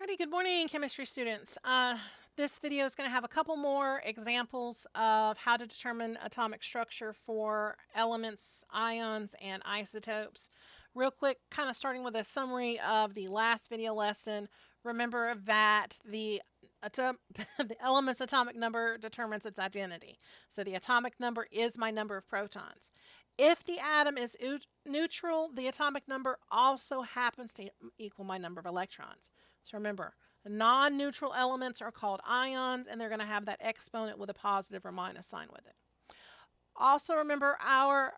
Alrighty, good morning, chemistry students. This video is going to have a couple more examples of how to determine atomic structure for elements, ions, and isotopes. Real quick, kind of starting with a summary of the last video lesson. Remember that the element's atomic number determines its identity. So the atomic number is my number of protons. If the atom is neutral, the atomic number also happens to equal my number of electrons. So remember, non-neutral elements are called ions, and they're going to have that exponent with a positive or minus sign with it. Also remember, our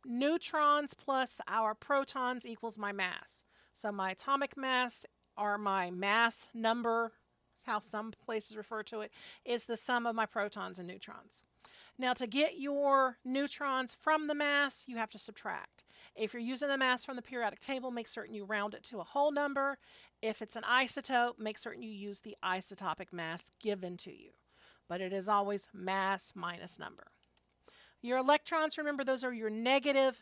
neutrons plus our protons equals my mass. So my atomic mass, or my mass number, is how some places refer to it, is the sum of my protons and neutrons. Now, to get your neutrons from the mass, you have to subtract. If you're using the mass from the periodic table, make certain you round it to a whole number. If it's an isotope, make certain you use the isotopic mass given to you. But it is always mass minus number. Your electrons, remember, those are your negative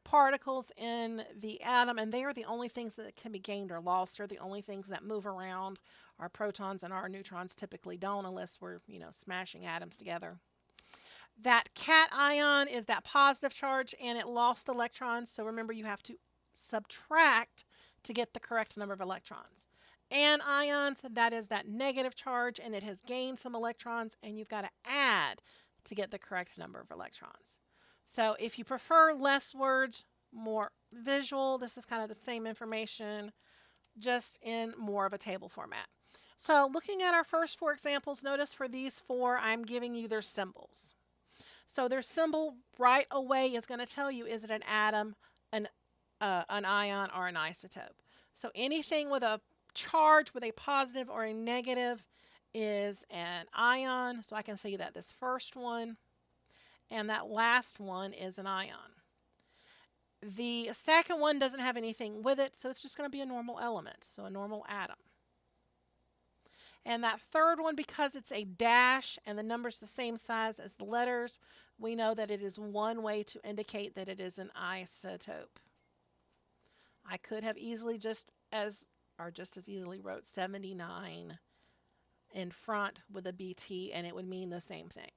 particles in the atom, and they are the only things that can be gained or lost. They're the only things that move around. Our protons and our neutrons typically don't, unless we're, smashing atoms together. That cation is that positive charge, and it lost electrons. So remember, you have to subtract to get the correct number of electrons. Anions, that is that negative charge, and it has gained some electrons, and you've got to add to get the correct number of electrons. So if you prefer less words, more visual, this is kind of the same information, just in more of a table format. So looking at our first four examples, notice for these four, I'm giving you their symbols. So their symbol right away is going to tell you, is it an atom, an ion, or an isotope. So anything with a charge with a positive or a negative is an ion. So I can say that this first one and that last one is an ion. The second one doesn't have anything with it, so it's just going to be a normal element, so a normal atom. And that third one, because it's a dash and the number's the same size as the letters, we know that it is one way to indicate that it is an isotope. I could have easily just as easily wrote 79 in front with a BT, and it would mean the same thing.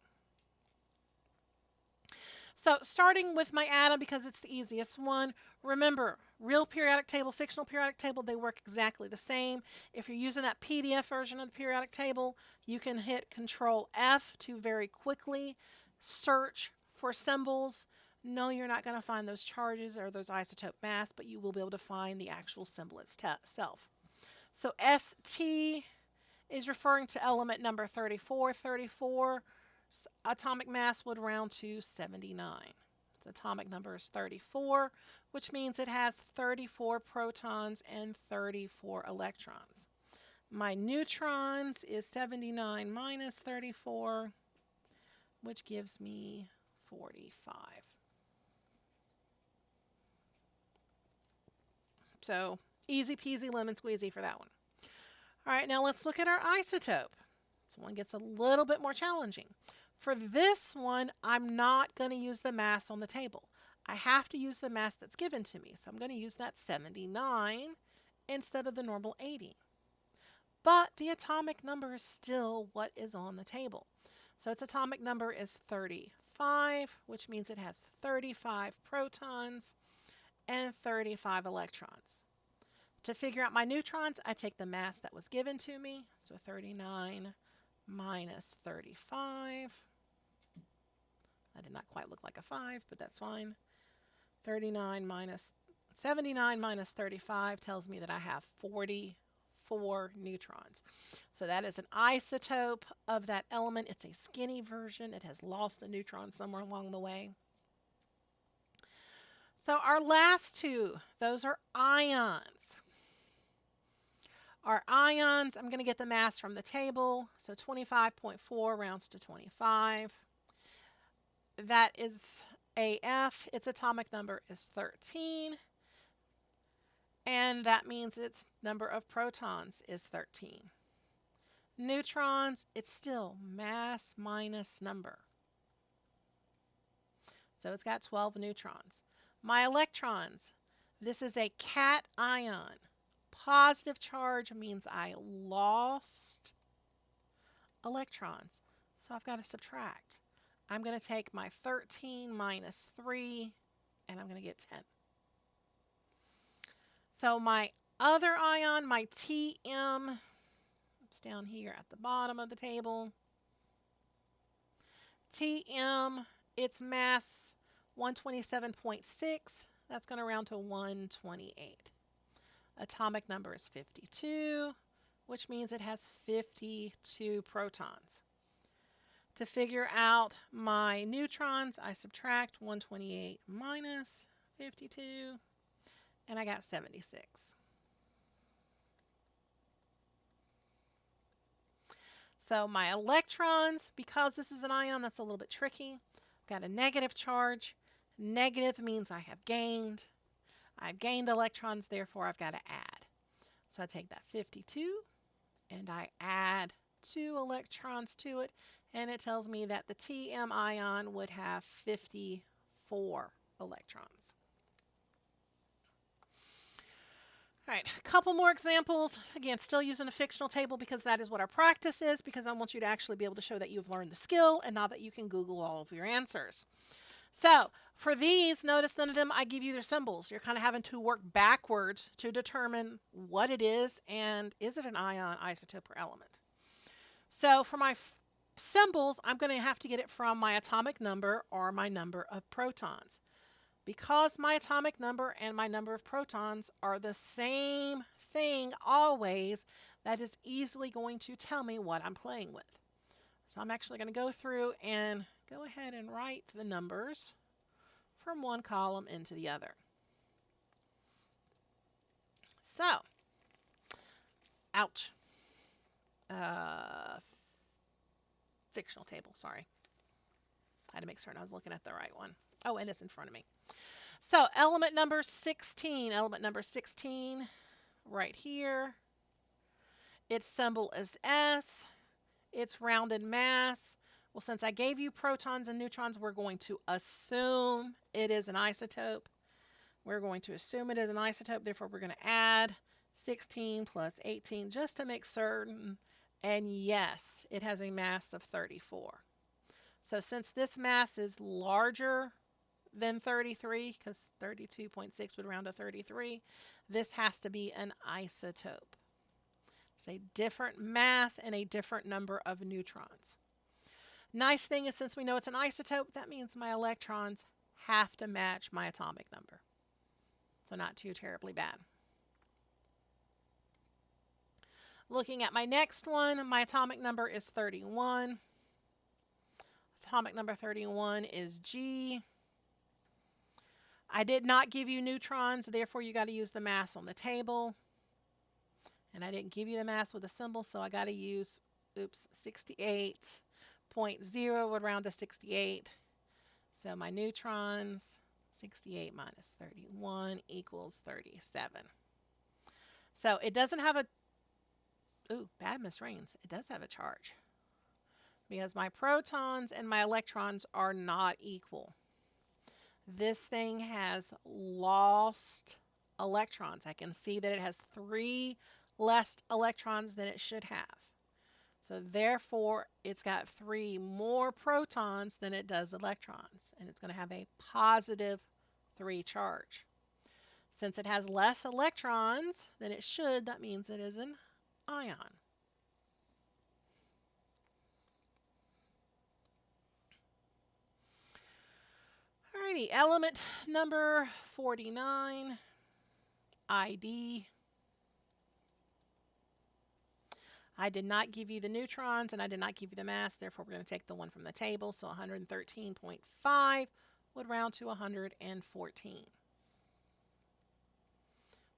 So starting with my atom, because it's the easiest one, remember, real periodic table, fictional periodic table, they work exactly the same. If you're using that PDF version of the periodic table, you can hit Control F to very quickly search for symbols. No, you're not going to find those charges or those isotope mass, but you will be able to find the actual symbol itself. So ST is referring to element number 34. 34 atomic mass would round to 79. The atomic number is 34, which means it has 34 protons and 34 electrons. My neutrons is 79 minus 34, which gives me 45. So easy peasy lemon squeezy for that one. All right, now let's look at our isotope. This one gets a little bit more challenging. For this one, I'm not going to use the mass on the table. I have to use the mass that's given to me. So I'm going to use that 79 instead of the normal 80. But the atomic number is still what is on the table. So its atomic number is 35, which means it has 35 protons and 35 electrons. To figure out my neutrons, I take the mass that was given to me. So 39 minus 35. That did not quite look like a 5, but that's fine. 79 minus 79 minus 35 tells me that I have 44 neutrons. So that is an isotope of that element. It's a skinny version. It has lost a neutron somewhere along the way. So our last two, those are ions. Our ions, I'm going to get the mass from the table. So 25.4 rounds to 25. That is AF. Its atomic number is 13. And that means its number of protons is 13. Neutrons, it's still mass minus number. So it's got 12 neutrons. My electrons, this is a cation positive charge means I lost electrons. So I've got to subtract. I'm going to take my 13 minus 3, and I'm going to get 10. So my other ion, my Tm, it's down here at the bottom of the table. Tm, its mass 127.6. That's going to round to 128. Atomic number is 52, which means it has 52 protons. To figure out my neutrons, I subtract 128 minus 52, and I got 76. So my electrons, because this is an ion, that's a little bit tricky. I've got a negative charge. Negative means I have gained. I've gained electrons, therefore I've got to add. So I take that 52 and I add 2 electrons to it, and it tells me that the Tm ion would have 54 electrons. All right, a couple more examples. Again, still using a fictional table because that is what our practice is, because I want you to actually be able to show that you've learned the skill and not that you can Google all of your answers. So for these, notice none of them I give you their symbols. You're kind of having to work backwards to determine what it is and is it an ion, isotope, or element. So for my symbols, I'm going to have to get it from my atomic number or my number of protons. Because my atomic number and my number of protons are the same thing always, that is easily going to tell me what I'm playing with. So I'm actually going to go through and go ahead and write the numbers from one column into the other. So, ouch. Fictional table, sorry. I had to make certain I was looking at the right one. Oh, and it's in front of me. So element number 16, right here. Its symbol is S. Its rounded mass. Well, since I gave you protons and neutrons, we're going to assume it is an isotope. We're going to assume it is an isotope, therefore we're going to add 16 plus 18 just to make certain. And yes, it has a mass of 34. So since this mass is larger than 33, because 32.6 would round to 33, this has to be an isotope. It's a different mass and a different number of neutrons. Nice thing is, since we know it's an isotope, that means my electrons have to match my atomic number. So not too terribly bad. Looking at my next one, my atomic number is 31. Atomic number 31 is G. I did not give you neutrons, therefore you got to use the mass on the table. And I didn't give you the mass with a symbol, so I got to use, 68.0 would round to 68. So my neutrons, 68 minus 31 equals 37. So it doesn't have a, bad Miss Rains, it does have a charge. Because my protons and my electrons are not equal. This thing has lost electrons. I can see that it has 3 less electrons than it should have. So therefore, it's got 3 more protons than it does electrons. And it's going to have a positive 3 charge. Since it has less electrons than it should, that means it is an ion. Alrighty, element number 49, ID. I did not give you the neutrons and I did not give you the mass, therefore we're going to take the one from the table. So 113.5 would round to 114.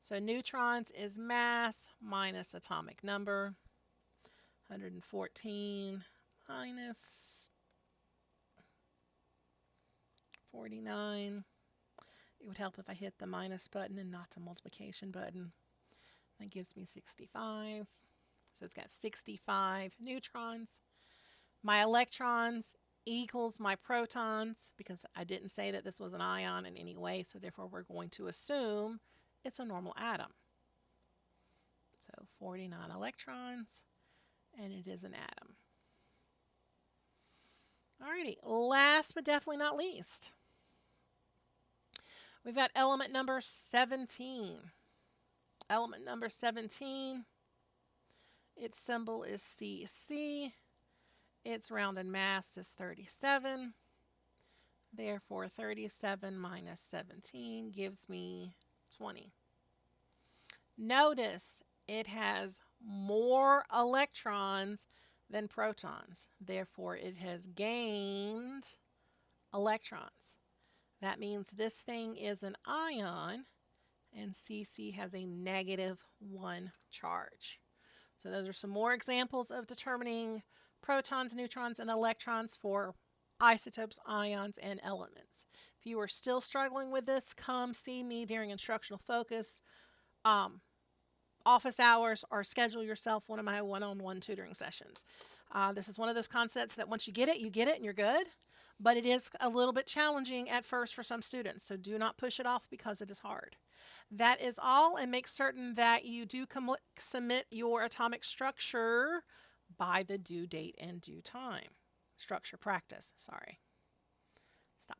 So neutrons is mass minus atomic number. 114 minus 49. It would help if I hit the minus button and not the multiplication button. That gives me 65. So it's got 65 neutrons. My electrons equals my protons, because I didn't say that this was an ion in any way, so therefore we're going to assume it's a normal atom. 49 electrons, and it is an atom. Alrighty, last but definitely not least, we've got element number 17. Element number 17, its symbol is Cc. Its rounded mass is 37. Therefore, 37 minus 17 gives me 20. Notice it has more electrons than protons. Therefore, it has gained electrons. That means this thing is an ion, and Cc has a -1 charge. So those are some more examples of determining protons, neutrons, and electrons for isotopes, ions, and elements. If you are still struggling with this, come see me during instructional focus, office hours, or schedule yourself one of my one-on-one tutoring sessions. This is one of those concepts that once you get it, and you're good. But it is a little bit challenging at first for some students, so do not push it off because it is hard. That is all, and make certain that you do submit your atomic structure by the due date and due time. Structure practice, sorry. Stop.